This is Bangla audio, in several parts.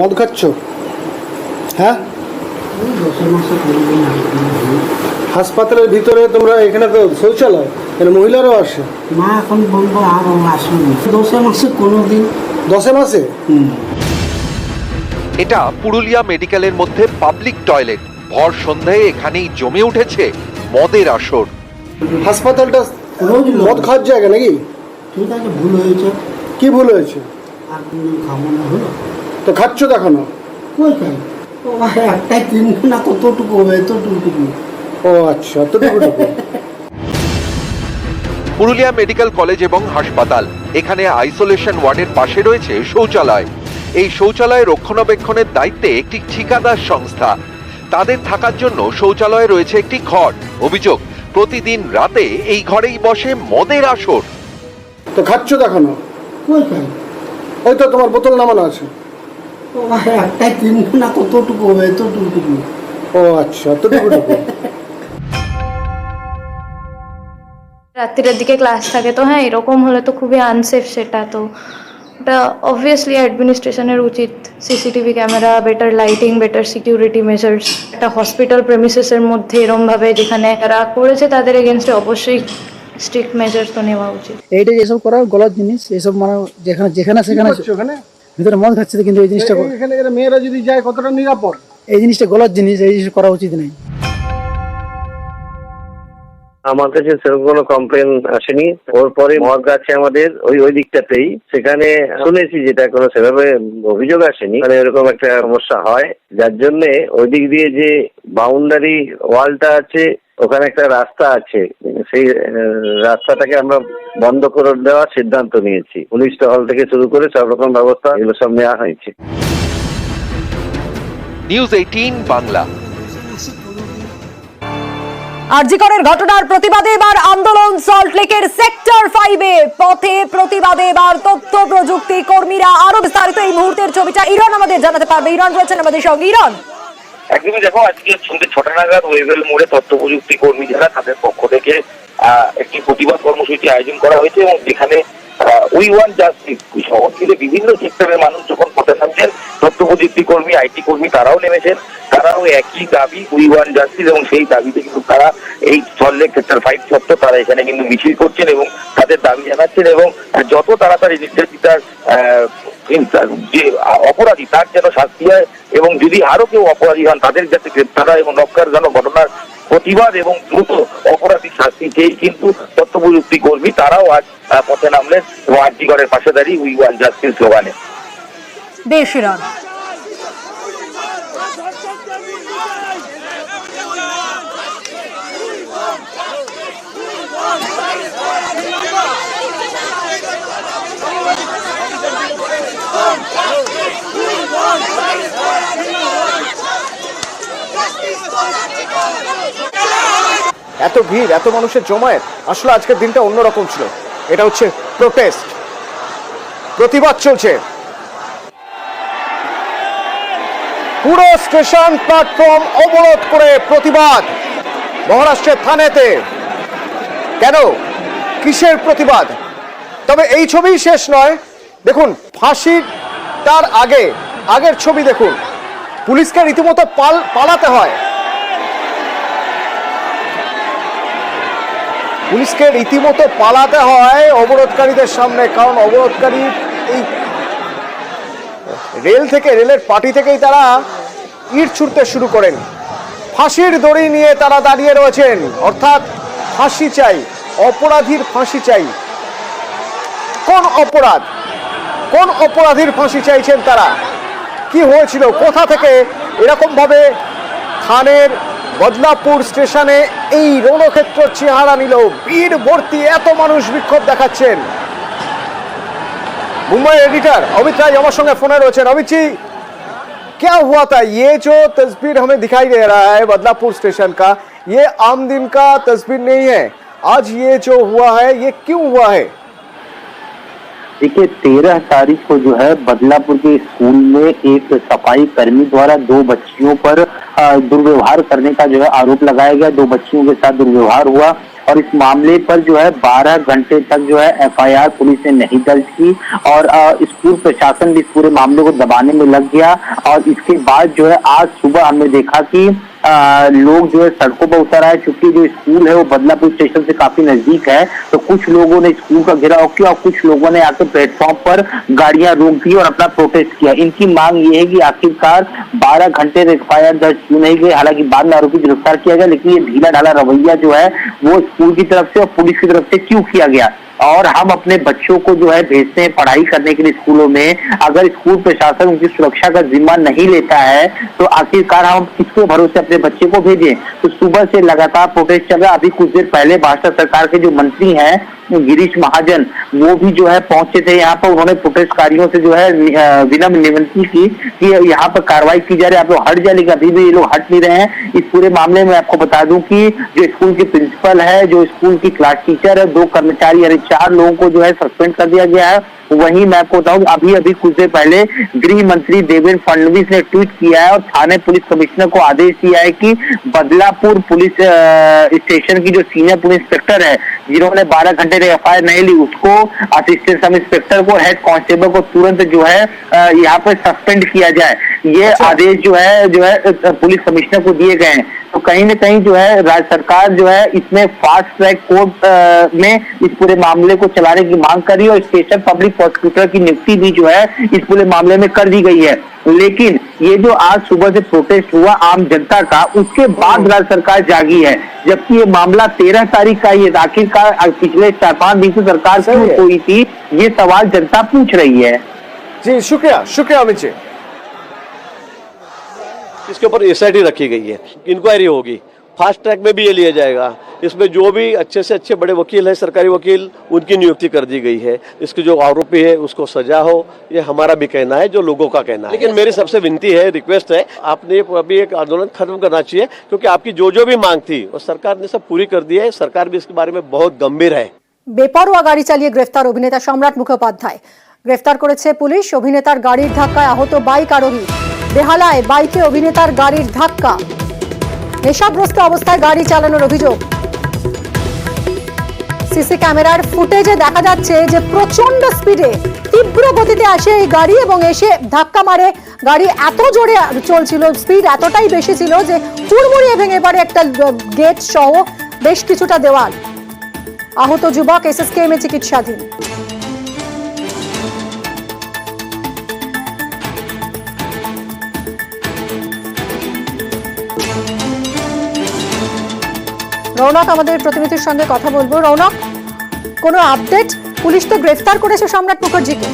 মদ খাচ্ছ? হ্যাঁ, হাসপাতালের ভিতরে তোমরা, এখানে তো শৌচালয়, এখানে মহিলারাও আসে না, এখন বলবো আর আসেনি 10 মাসে কোনোদিন। 10 মাসে? এটা পুরুলিয়া মেডিকেলের মধ্যে পাবলিক টয়লেট। ভর সন্ধ্যায় এখানেই জমে উঠেছে মদের আসর। হাসপাতালটা মদ খাওয়ার জায়গা নাকি? ঠিক আছে, ভুল হয়েছে। কি ভুল হয়েছে? আর খাবো না হলো তো খাচ্ছ দেখানো? কই খাই? ও ভাই, একটাই কিনবে না, কতটুকু হবে? এতটুকু। ও আচ্ছা, এতটুকু। পুরুলিয়া মেডিকেল কলেজ এবং হাসপাতাল, এখানে আইসোলেশন ওয়ার্ডের পাশে রয়েছে শৌচালয়। এই শৌচালয় রক্ষণাবেক্ষণের দায়িত্বে একটি ঠিকাদার সংস্থা। তাদের থাকার জন্য শৌচালয়ে রয়েছে একটি ঘর। অভিযোগ, প্রতিদিন রাতে এই ঘরেই বসে মদের আসর। তো খাচ্ছ দেখানো? কই খাই? ওই তো তোমার বোতল নামানো আছে। ও ভাই, একটাই কিনবে না, কতটুকু হবে? এতটুকু। ও আচ্ছা, এতটুকু। রাত্রির দিকে ক্লাস থাকে, তো হ্যাঁ, এরকম হলে তো খুবই আনসেফ। সেটা তো ওটা অবভিয়াসলি অ্যাডমিনিস্ট্রেশনের উচিত CCTV camera, better lighting, better security measures. একটা হসপিটাল প্রেমিসেসের মধ্যে এরমভাবে যেখানে যারা করেছে তাদের এগেনস্টে অবশ্যই স্ট্রিক্ট মেজার্স তো নেওয়া উচিত। এইটা যেসব করা গলত জিনিস, এইসব মানে যেখানে সেখানে ওখানে ভিতরে মদ খাচ্ছে, কিন্তু এই জিনিসটা এখানে মেয়েরা যদি যায় কতটা নিরাপদ? এই জিনিসটা গলত জিনিস, এই জিনিস করা উচিত নেই। আমার কাছে সেরকম কোনো কমপ্লেন আসেনি। ওর পরে মদ আছে আমাদের ওই দিকটাতেই, সেখানে শুনেছি, যেটা কোনো সেভাবে অভিযোগ আসেনি, মানে এরকম একটা সমস্যা হয়, যার জন্য ওই দিক দিয়ে যে বাউন্ডারি ওয়ালটা আছে, ওখানে একটা রাস্তা আছে, সেই রাস্তাটাকে আমরা বন্ধ করে দেওয়ার সিদ্ধান্ত নিয়েছি। পুলিশ টহল থেকে শুরু করে সব রকম ব্যবস্থা এগুলো সব নেওয়া হয়েছে। নিউজ 18 বাংলা। আরজিকরের ঘটনার প্রতিবাদে এবার আন্দোলন সল্টলেকের সেক্টর 5-এ পথে। প্রতিবাদে এবার তথ্য প্রযুক্তি কর্মীরা। আরো বিস্তারিত এই মুহূর্তের ছবিটা ইরন আমাদের জানাতে পারবে। ইরন রয়েছেন আমাদের সঙ্গে। ইরন, একদমই, দেখো, আজকে সন্ধ্যে 6টা নাগাদ ওয়েভেল মোড়ে তথ্য প্রযুক্তি কর্মী যারা, তাদের পক্ষ থেকে একটি প্রতিবাদ কর্মসূচি আয়োজন করা হয়েছে, এবং যেখানে উই ওয়ান্ট জাস্টিস শহর থেকে বিভিন্ন সেক্টরের মানুষ যখন পথে নামছেন, তথ্য প্রযুক্তি কর্মী, আইটি কর্মী তারাও নেমেছেন। তারাও একই দাবি, উই ওয়ান্ট জাস্টিস, এবং সেই দাবিতে কিন্তু তারা এই সল্টলেক সেক্টর 5 চত্বর তারা এখানে কিন্তু মিছিল করছেন এবং তাদের দাবি জানাচ্ছেন, এবং যত তাড়াতাড়ি নির্যাতিতার যে অপরাধী তার যেন শাস্তি হয়, এবং যদি আরো কেউ অপরাধী হন তাদের যাতে গ্রেপ্তার হয়, এবং রক্ষার ঘটনার প্রতিবাদ এবং দ্রুত অপরাধী শাস্তি চেয়ে কিন্তু তথ্য প্রযুক্তি কর্মী তারাও আজ পথে নামলেন, এবং আরজিকরের পাশে দাঁড়িয়ে উই ওয়ান্ট জাস্টিস স্লোগানে। বেশ ইরন। এত ভিড়, এত মানুষের জমায়েত, আসলে আজকের দিনটা অন্যরকম ছিল। এটা হচ্ছে প্রোটেস্ট, প্রতিবাদ চলছে। পুরো স্টেশন প্ল্যাটফর্ম অবরোধ করে প্রতিবাদ মহারাষ্ট্রের থানেতে। কেন, কিসের প্রতিবাদ? তবে এই ছবি শেষ নয়। দেখুন, ফাঁসির তার আগের ছবি দেখুন। পুলিশকে রীতিমতো পালাতে হয়, পুলিশকে রীতিমতো পালাতে হয় অবরোধকারীদের সামনে, কারণ অবরোধকারী এই রেলের পার্টি থেকেই তারা ইট ছুঁড়তে শুরু করেন। ফাঁসির দড়ি নিয়ে তারা দাঁড়িয়ে রয়েছেন, অর্থাৎ ফাঁসি চাই, অপরাধীর ফাঁসি চাই। কোন অপরাধীর ফাঁসি চাইছেন তারা? কি হয়েছিল, কোথা থেকে এরকম ভাবে থানের বদলাপুর স্টেশনে এই রণক্ষেত্র চেহারা নিল? ভিড় ভর্তি, এত মানুষ বিক্ষোভ দেখাচ্ছেন। मुंबई एडिटर अमित राय हमारे संगे फोन रहे। अमित जी, क्या हुआ था? ये जो तस्वीर हमें दिखाई दे रहा है बदलापुर स्टेशन का, ये आम दिन का तस्वीर नहीं है। आज ये जो हुआ है, ये क्यों हुआ है? देखिए, 13 तारीख को जो है बदलापुर के स्कूल में एक सफाई कर्मी द्वारा 2 बच्चियों पर दुर्व्यवहार करने का जो है आरोप लगाया गया। 2 बच्चियों के साथ दुर्व्यवहार हुआ और इस मामले पर जो है 12 घंटे तक जो है एफआईआर पुलिस ने नहीं दर्ज की और स्कूल प्रशासन भी इस पूरे मामले को दबाने में लग गया। और इसके बाद जो है आज सुबह हमने देखा कि लोग जो है सड़कों पर उतर आए, चूंकि जो स्कूल है वो बदलापुर स्टेशन से काफी नजदीक है, तो कुछ लोगों ने स्कूल का घेराव किया और कुछ लोगों ने आकर प्लेटफॉर्म पर गाड़ियां रोक दी और अपना प्रोटेस्ट किया। इनकी मांग ये है कि आखिरकार 12 घंटे एफआईआर दर्ज क्यों नहीं गई। हालांकि बाद में आरोपी गिरफ्तार किया गया, लेकिन ये ढीला ढाला रवैया जो है वो स्कूल की तरफ से और पुलिस की तरफ से क्यों किया गया। और हम अपने बच्चों को जो है भेजते हैं पढ़ाई करने के लिए स्कूलों में, अगर स्कूल प्रशासन उनकी सुरक्षा का जिम्मा नहीं लेता है तो आखिरकार हम किसके भरोसे अपने बच्चे को भेजें। तो सुबह से लगातार प्रोटेस्ट चल रहा। अभी कुछ देर पहले भाजपा सरकार के जो मंत्री हैं गिरीश महाजन, वो भी जो है पहुंचे थे यहाँ पर। उन्होंने प्रोटेस्टकारियों से जो है विनम्र निवेदन की कि यहाँ पर कार्रवाई की जा रही है, आप लोग हट जाए, लेकिन अभी भी ये लोग हट नहीं रहे हैं। इस पूरे मामले में आपको बता दूं कि जो स्कूल की प्रिंसिपल है, जो स्कूल की क्लास टीचर है, 2 कर्मचारी यानी 4 लोगों को जो है सस्पेंड कर दिया गया है। वहीं मैं आपको बताऊं अभी कुछ देर पहले गृह मंत्री देवेंद्र फडणवीस ने ट्वीट किया है और थाने पुलिस कमिश्नर को आदेश दिया है कि बदलापुर पुलिस स्टेशन की जो सीनियर पुलिस इंस्पेक्टर है, जिन्होंने 12 घंटे एफआईआर नहीं ली, उसको असिस्टेंट सब इंस्पेक्टर को, हेड कांस्टेबल को तुरंत जो है यहाँ पर सस्पेंड किया जाए। ये आदेश जो है पुलिस कमिश्नर को दिए गए हैं। तो कहीं न कहीं जो है राज्य सरकार जो है इसमें फास्ट ट्रैक कोर्ट में इस पूरे मामले को चलाने की मांग कर रही है और स्पेशल पब्लिक प्रोसिक्यूटर की नियुक्ति भी जो है इस पूरे मामले में कर दी गई है। लेकिन ये जो आज सुबह से प्रोटेस्ट हुआ आम जनता का, उसके बाद राज्य सरकार जागी है, जबकि ये मामला 13 तारीख का ही है। आखिरकार पिछले 4-5 दिन से सरकार क्यों सोई थी, ये सवाल जनता पूछ रही है। जी शुक्रिया अमित जी। इसके ऊपर एसआईटी रखी गई है, इंक्वायरी होगी, फास्ट ट्रैक में भी ये लिया जाएगा। इसमें जो भी अच्छे से अच्छे बड़े वकील हैं, सरकारी वकील, उनकी नियुक्ति कर दी गई है। इसके जो आरोपी है उसको सजा हो, ये हमारा भी कहना है, जो लोगों का कहना है। लेकिन मेरी सबसे विनती है, रिक्वेस्ट है, आपने अभी एक आंदोलन खत्म करना चाहिए, क्योंकि आपकी जो भी मांग थी वो सरकार ने सब पूरी कर दी है। सरकार भी इसके बारे में बहुत गंभीर है। বেপরোয়া গাড়ি চালিয়ে গ্রেফতার অভিনেতা সম্রাট মুখোপাধ্যায়। গ্রেফতার করেছে পুলিশ। অভিনেতার গাড়ির ধাক্কায় আহত বাইক আরোহী। বেহালায় বাইকে অভিনেতার গাড়ির ধাক্কা। নেশাগ্রস্ত অবস্থায় গাড়ি চালানোর অভিযোগ। সিসি ক্যামেরার ফুটেজে দেখা যাচ্ছে যে প্রচন্ড স্পিডে তীব্র গতিতে আসে এই গাড়ি এবং এসে ধাক্কা মারে। গাড়ি এত জোরে চলছিল, স্পিড এতটাই বেশি ছিল যে হুড়মুড়িয়ে ভেঙে পড়ে একটা গেট সহ বেশ কিছুটা দেওয়াল। আহত যুবক এসএসকেএমে চিকিৎসাধীন। রৌনক আমাদের প্রতিনিধির সঙ্গে কথা বলবো। রৌনক, কোনো আপডেট? পুলিশ তো গ্রেফতার করেছে সম্রাট মুখার্জিকে।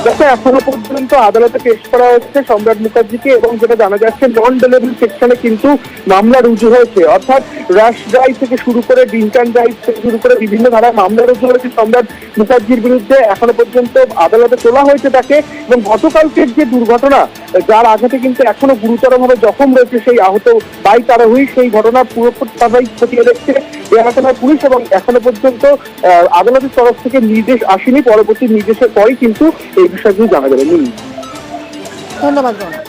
দেখো, এখনো পর্যন্ত আদালতে পেশ করা হচ্ছে সম্রাট মুখার্জিকে এবং যেটা জানা যাচ্ছে নন ডেলিভারি সেকশনে কিন্তু মামলা রুজু হয়েছে। অর্থাৎ রাশ ড্রাইভ থেকে শুরু করে ডিঙ্কান ড্রাইভ থেকে শুরু করে বিভিন্ন ধারায় মামলা রুজু হয়েছে সম্রাট মুখার্জির বিরুদ্ধে। এখনো পর্যন্ত আদালতে তোলা হয়েছে তাকে এবং গতকালকের যে দুর্ঘটনা, যার আঘাতে কিন্তু এখনো গুরুতরভাবে জখম রয়েছে সেই আহত বাইক আরোহী, সেই ঘটনা পুরোপুরি খতিয়ে দেখছে বেহালা থানার পুলিশ এবং এখনো পর্যন্ত আদালতের তরফ থেকে নির্দেশ আসেনি। পরবর্তী নির্দেশের পরই কিন্তু এই বিষয়গুলো জানা যাবে। ধন্যবাদ রৌনক।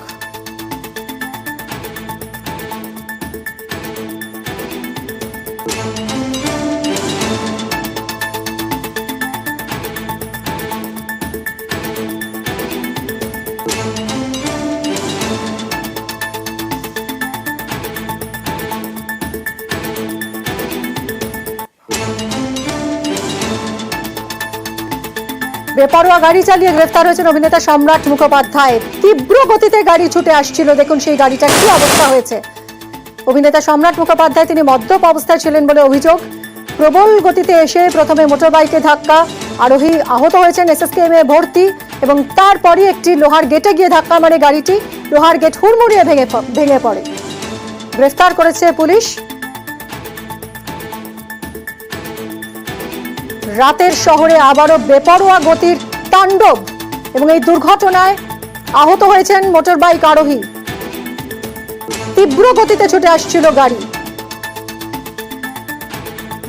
বেপরোয়া গাড়ি চালিয়ে গ্রেফতার হয়েছেন অভিনেতা সম্রাট মুখোপাধ্যায়। তীব্র গতিতে গাড়ি ছুটে আসছিল, দেখুন সেই গাড়িটার কি অবস্থা হয়েছে। অভিনেতা সম্রাট মুখোপাধ্যায় তিনি মদ্যপ অবস্থায় ছিলেন বলে অভিযোগ। প্রবল গতিতে এসে প্রথমে মোটরবাইকে ধাক্কা, আরোহী আহত হয়েছেন, এসএসকেএমে ভর্তি এবং তারপরই একটি লোহার গেটে গিয়ে ধাক্কা মারে গাড়িটি। লোহার গেট হুড়মুড়িয়ে ভেঙে পড়ে। গ্রেফতার করেছে পুলিশ। রাতের শহরে আবারও বেপরোয়া গতির তাণ্ডব এবং এই দুর্ঘটনায় আহত হয়েছেন মোটরবাইক আরোহী। তীব্র গতিতে ছুটে আসছিল গাড়ি।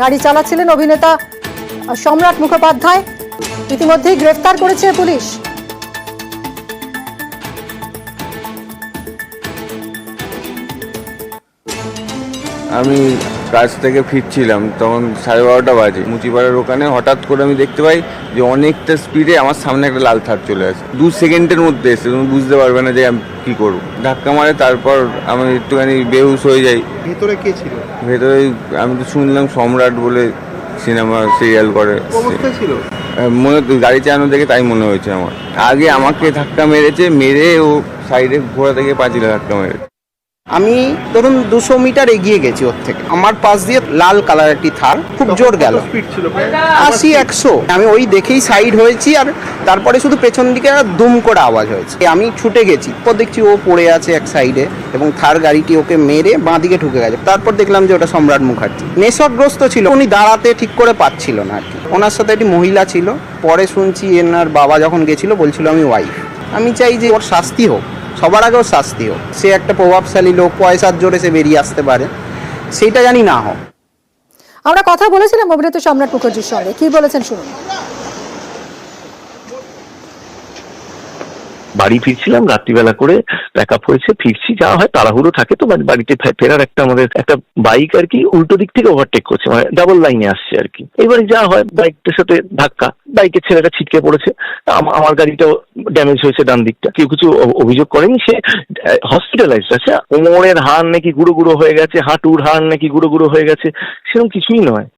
গাড়ি চালাচ্ছিলেন অভিনেতা সম্রাট মুখোপাধ্যায়। ইতিমধ্যেই গ্রেফতার করেছে পুলিশ। আমি কাজ থেকে ফিরছিলাম, তখন 12:30 বাজে। মুচিপাড়ার ওখানে হঠাৎ করে আমি দেখতে পাই যে অনেকটা স্পিডে আমার সামনে একটা লাল থার চলে আসে। 2 সেকেন্ডের মধ্যে এসে, তুমি বুঝতে পারবে না যে আমি কী করবো। ধাক্কা মারে, তারপর আমি একটুখানি বেহুশ হয়ে যাই। ভিতরে কে ছিল? ভেতরে আমি তো শুনলাম সম্রাট বলে সিনেমা সিরিয়াল করে, অবস্থা ছিল মনে গাড়ি চালানো দেখে তাই মনে হয়েছে আমার। আগে আমাকে ধাক্কা মেরেছে, মেরে ও সাইডে ঘোড়া থেকে পাঁচিলে ধাক্কা মেরেছে। আমি ধরুন 200 মিটার এগিয়ে গেছি ওর থেকে, আমার পাশ দিয়ে লাল কালার একটি থার খুব জোর গেল, স্পিড ছিল 80-100। আমি ওই দেখেই সাইড হয়েছি, আর তারপরে শুধু পেছন দিকে দুম করে আওয়াজ হয়েছে। আমি ছুটে গেছি, পর দেখছি ও পড়ে আছে এক সাইডে এবং থার গাড়িটি ওকে মেরে বাঁ দিকে ঢুকে গেছে। তারপর দেখলাম যে ওটা সম্রাট মুখার্জি। নেশাগ্রস্ত ছিল, উনি দাঁড়াতে ঠিক করে পাচ্ছিল না আর কি। ওনার সাথে একটি মহিলা ছিল। পরে শুনছি এনার বাবা যখন গেছিল বলছিল আমি ওয়াইফ। আমি চাই যে ওর শাস্তি হোক, সবার আগেও শাস্তি হোক। সে একটা প্রভাবশালী লোক, পয়সার জোরে সে বেরিয়ে আসতে পারে, সেইটা জানি না হোক। আমরা কথা বলেছিলাম অভিনেতা সম্রাট মুখার্জির সঙ্গে, কি বলেছেন শুনুন। বাড়ি ফিরছিলাম রাত্রিবেলা করে, প্যাক আপ হয়েছে, ফিরছি, যা হয় তাড়াহুড়ো থাকে তো বাড়িতে ফেরার আমাদের একটা বাইক আর কি উল্টো দিক থেকে ওভারটেক করছে, মানে ডাবল লাইনে আসছে আর কি। এবারে যা হয় বাইকটার সাথে ধাক্কা, বাইকের ছেলেটা ছিটকে পড়েছে, আমার গাড়িটাও ড্যামেজ হয়েছে ডান দিকটা। কেউ কিছু অভিযোগ করেনি, সে হসপিটালাইজড আছে। কোমরের হাড় নাকি গুঁড়ো গুঁড়ো হয়ে গেছে, হাঁটুর হাড় নাকি গুঁড়ো গুঁড়ো হয়ে গেছে, সেরকম কিছুই নয়।